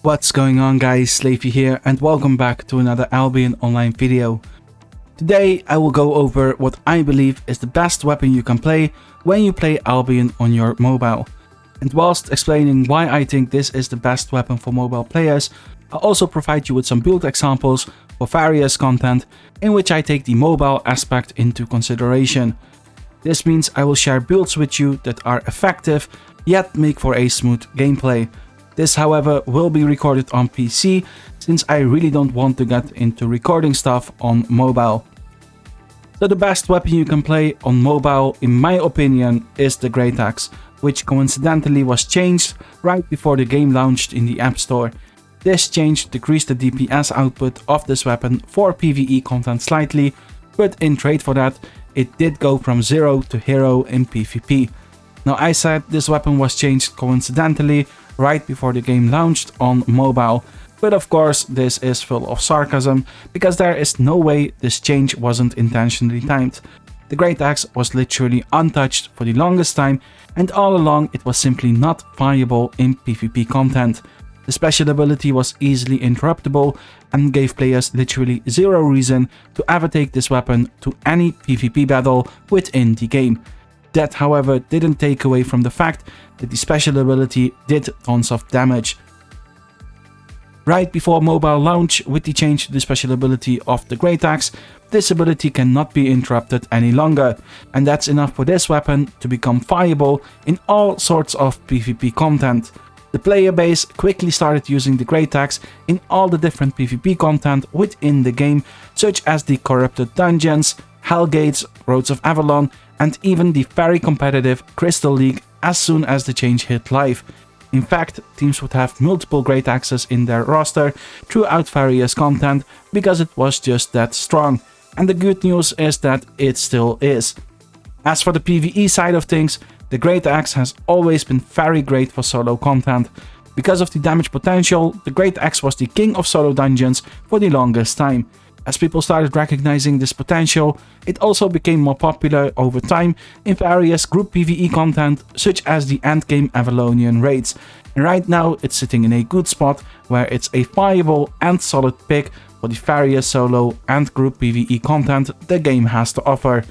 What's going on guys, Slavey here and welcome back to another Albion Online video. Today I will go over what I believe is the best weapon you can play when you play Albion on your mobile. And whilst explaining why I think this is the best weapon for mobile players, I'll also provide you with some build examples for various content in which I take the mobile aspect into consideration. This means I will share builds with you that are effective yet make for a smooth gameplay. This, however, will be recorded on PC, since I really don't want to get into recording stuff on mobile. So the best weapon you can play on mobile, in my opinion, is the Great Axe, which coincidentally was changed right before the game launched in the App Store. This change decreased the DPS output of this weapon for PvE content slightly, but in trade for that, it did go from 0 to hero in PvP. Now, I said this weapon was changed coincidentally right before the game launched on mobile, but of course this is full of sarcasm, because there is no way this change wasn't intentionally timed. The Great Axe was literally untouched for the longest time, and all along it was simply not viable in PvP content. The special ability was easily interruptible and gave players literally zero reason to ever take this weapon to any PvP battle within the game. That, however, didn't take away from the fact that the special ability did tons of damage. Right before mobile launch, with the change to the special ability of the Great Axe, this ability cannot be interrupted any longer, and that's enough for this weapon to become viable in all sorts of PvP content. The player base quickly started using the Great Axe in all the different PvP content within the game, such as the Corrupted Dungeons, Hellgates, Roads of Avalon, and even the very competitive Crystal League as soon as the change hit live. In fact, teams would have multiple Great Axes in their roster throughout various content because it was just that strong. And the good news is that it still is. As for the PvE side of things, the Great Axe has always been very great for solo content. Because of the damage potential, the Great Axe was the king of solo dungeons for the longest time. As people started recognizing this potential, it also became more popular over time in various group PvE content, such as the endgame Avalonian raids. And right now it's sitting in a good spot where it's a viable and solid pick for the various solo and group PvE content the game has to offer.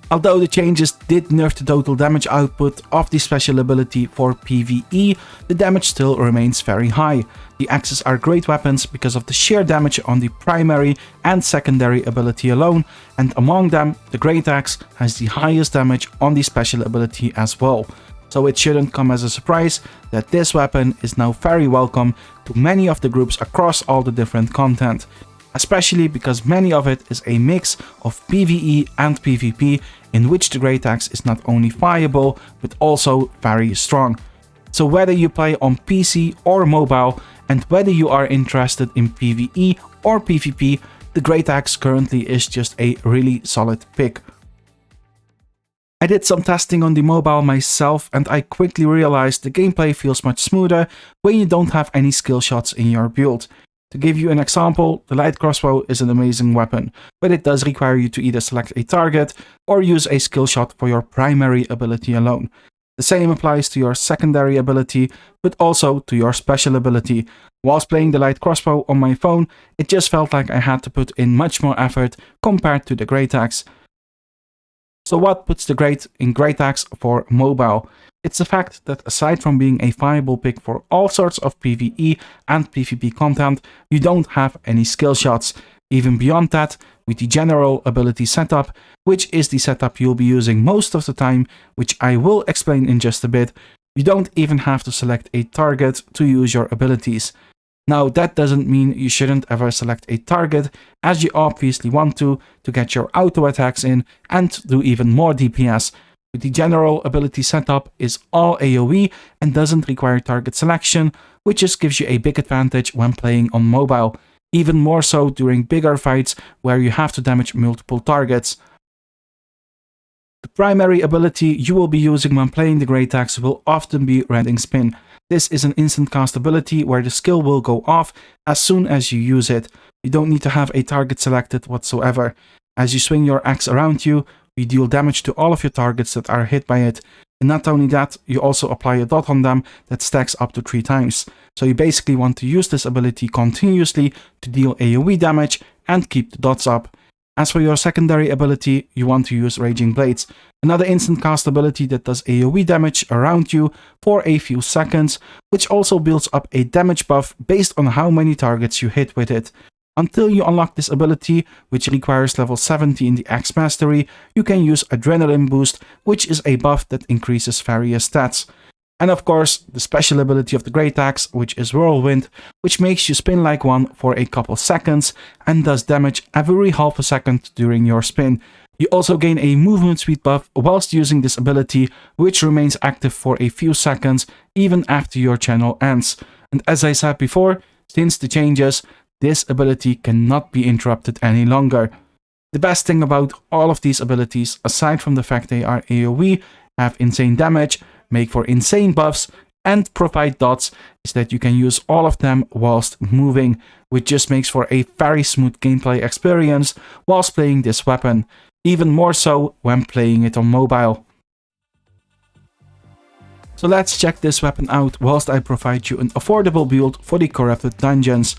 Although the changes did nerf the total damage output of the special ability for PvE, the damage still remains very high. The axes are great weapons because of the sheer damage on the primary and secondary ability alone, and among them, the Great Axe has the highest damage on the special ability as well. So it shouldn't come as a surprise that this weapon is now very welcome to many of the groups across all the different content. Especially because many of it is a mix of PvE and PvP, in which the Great Axe is not only viable but also very strong. So whether you play on PC or mobile, and whether you are interested in PvE or PvP, the Great Axe currently is just a really solid pick. I did some testing on the mobile myself, and I quickly realized the gameplay feels much smoother when you don't have any skill shots in your build. To give you an example, the light crossbow is an amazing weapon, but it does require you to either select a target or use a skill shot for your primary ability alone. The same applies to your secondary ability, but also to your special ability. Whilst playing the light crossbow on my phone, it just felt like I had to put in much more effort compared to the Great Axe. So what puts the Great Axe for mobile? It's the fact that aside from being a viable pick for all sorts of PvE and PvP content, you don't have any skill shots. Even beyond that, with the general ability setup, which is the setup you'll be using most of the time, which I will explain in just a bit, you don't even have to select a target to use your abilities. Now, that doesn't mean you shouldn't ever select a target, as you obviously want to get your auto attacks in and do even more DPS. But the general ability setup is all AoE and doesn't require target selection, which just gives you a big advantage when playing on mobile, even more so during bigger fights where you have to damage multiple targets. The primary ability you will be using when playing the Great Axe will often be Rending Spin. This is an instant cast ability where the skill will go off as soon as you use it. You don't need to have a target selected whatsoever. As you swing your axe around you, you deal damage to all of your targets that are hit by it. And not only that, you also apply a dot on them that stacks up to 3 times. So you basically want to use this ability continuously to deal AoE damage and keep the dots up. As for your secondary ability, you want to use Raging Blades, another instant cast ability that does AoE damage around you for a few seconds, which also builds up a damage buff based on how many targets you hit with it. Until you unlock this ability, which requires level 70 in the Axe Mastery, you can use Adrenaline Boost, which is a buff that increases various stats. And of course, the special ability of the Great Axe, which is Whirlwind, which makes you spin like one for a couple seconds and does damage every half a second during your spin. You also gain a movement speed buff whilst using this ability, which remains active for a few seconds even after your channel ends. And as I said before, since the changes, this ability cannot be interrupted any longer. The best thing about all of these abilities, aside from the fact they are AoE, have insane damage, make for insane buffs, and provide dots, is that you can use all of them whilst moving, which just makes for a very smooth gameplay experience whilst playing this weapon, even more so when playing it on mobile. So let's check this weapon out whilst I provide you an affordable build for the Corrupted Dungeons.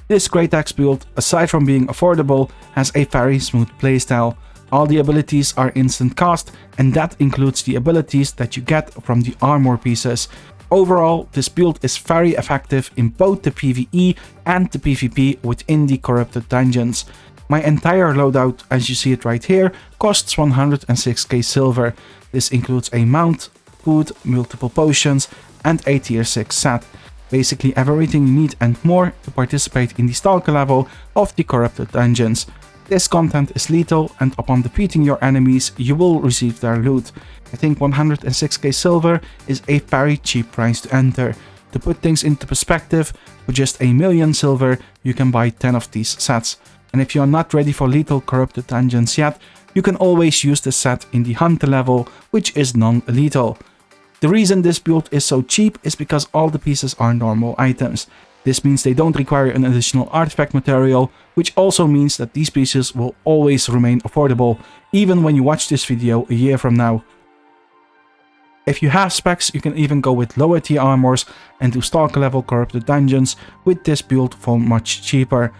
This Great Axe build, aside from being affordable, has a very smooth playstyle. All the abilities are instant cast, and that includes the abilities that you get from the armor pieces. Overall, this build is very effective in both the PvE and the PvP within the Corrupted Dungeons. My entire loadout, as you see it right here, costs 106k silver. This includes a mount, food, multiple potions, and a tier 6 set. Basically everything you need and more to participate in the Stalker level of the Corrupted Dungeons. This content is lethal, and upon defeating your enemies, you will receive their loot. I think 106k silver is a very cheap price to enter. To put things into perspective, for just 1,000,000 silver, you can buy 10 of these sets. And if you are not ready for lethal Corrupted Dungeons yet, you can always use this set in the Hunter level, which is non-lethal. The reason this build is so cheap is because all the pieces are normal items. This means they don't require an additional artifact material, which also means that these pieces will always remain affordable, even when you watch this video a year from now. If you have specs, you can even go with lower tier armors and do Stalker level Corrupted Dungeons with this build for much cheaper.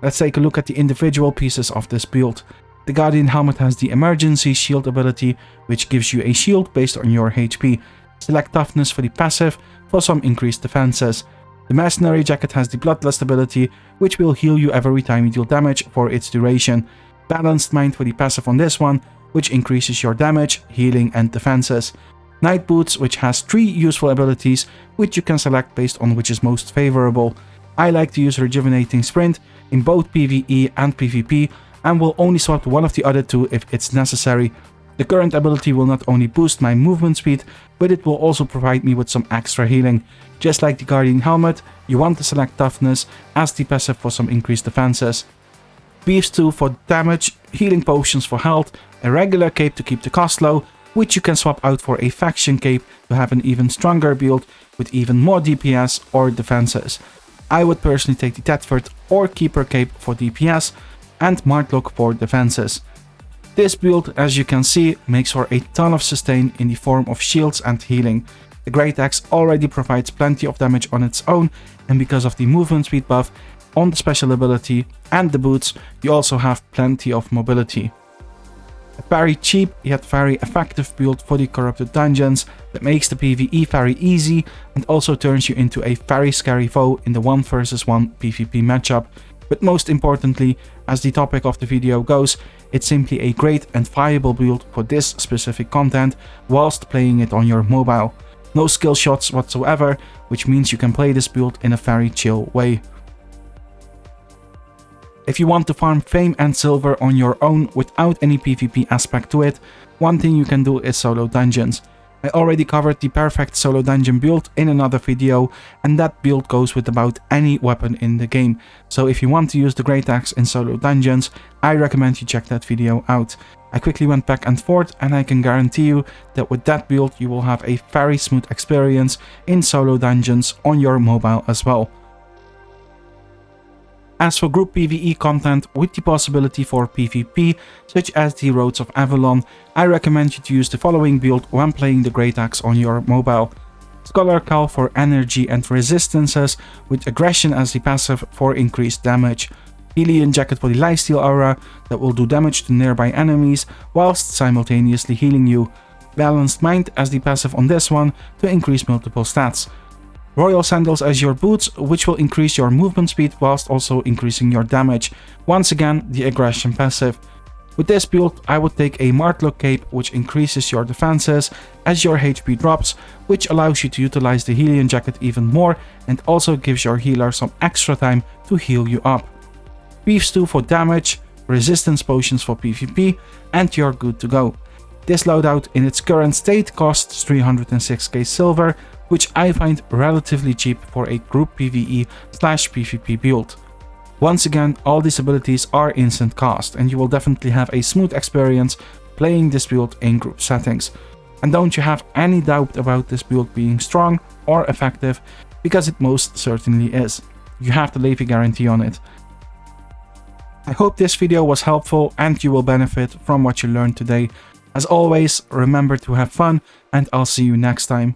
Let's take a look at the individual pieces of this build. The Guardian Helmet has the Emergency Shield ability, which gives you a shield based on your HP. Select Toughness for the passive for some increased defenses. The Mercenary Jacket has the Bloodlust ability, which will heal you every time you deal damage for its duration. Balanced Mind for the passive on this one, which increases your damage, healing, and defenses. Night Boots, which has 3 useful abilities, which you can select based on which is most favorable. I like to use Rejuvenating Sprint in both PvE and PvP, and will only swap to one of the other two if it's necessary. The current ability will not only boost my movement speed, but it will also provide me with some extra healing. Just like the Guardian Helmet, you want to select Toughness as the passive for some increased defenses. Beefs 2 for damage, healing potions for health, a regular cape to keep the cost low, which you can swap out for a faction cape to have an even stronger build with even more DPS or defenses. I would personally take the Thetford or Keeper cape for DPS, and Martlock for defenses. This build, as you can see, makes for a ton of sustain in the form of shields and healing. The Great Axe already provides plenty of damage on its own, and because of the movement speed buff on the special ability and the boots, you also have plenty of mobility. A very cheap yet very effective build for the Corrupted Dungeons that makes the PvE very easy and also turns you into a very scary foe in the 1 vs 1 PvP matchup. But most importantly, as the topic of the video goes, it's simply a great and viable build for this specific content whilst playing it on your mobile. No skill shots whatsoever, which means you can play this build in a very chill way. If you want to farm fame and silver on your own without any PvP aspect to it, one thing you can do is solo dungeons. I already covered the perfect solo dungeon build in another video, and that build goes with about any weapon in the game. So if you want to use the Great Axe in solo dungeons, I recommend you check that video out. I quickly went back and forth, and I can guarantee you that with that build you will have a very smooth experience in solo dungeons on your mobile as well. As for group PvE content with the possibility for PvP, such as the Roads of Avalon, I recommend you to use the following build when playing the Great Axe on your mobile. Scholar Cal for energy and resistances, with aggression as the passive for increased damage. Helion Jacket for the Lifesteal aura that will do damage to nearby enemies whilst simultaneously healing you. Balanced Mind as the passive on this one to increase multiple stats. Royal Sandals as your boots, which will increase your movement speed whilst also increasing your damage. Once again, the aggression passive. With this build, I would take a Martlock Cape, which increases your defenses as your HP drops, which allows you to utilize the Helion Jacket even more and also gives your healer some extra time to heal you up. Beef Stew for damage, resistance potions for PvP, and you're good to go. This loadout in its current state costs 306k silver, which I find relatively cheap for a group PvE/PvP build. Once again, all these abilities are instant cast, and you will definitely have a smooth experience playing this build in group settings. And don't you have any doubt about this build being strong or effective, because it most certainly is. You have the Leafy guarantee on it. I hope this video was helpful and you will benefit from what you learned today. As always, remember to have fun, and I'll see you next time.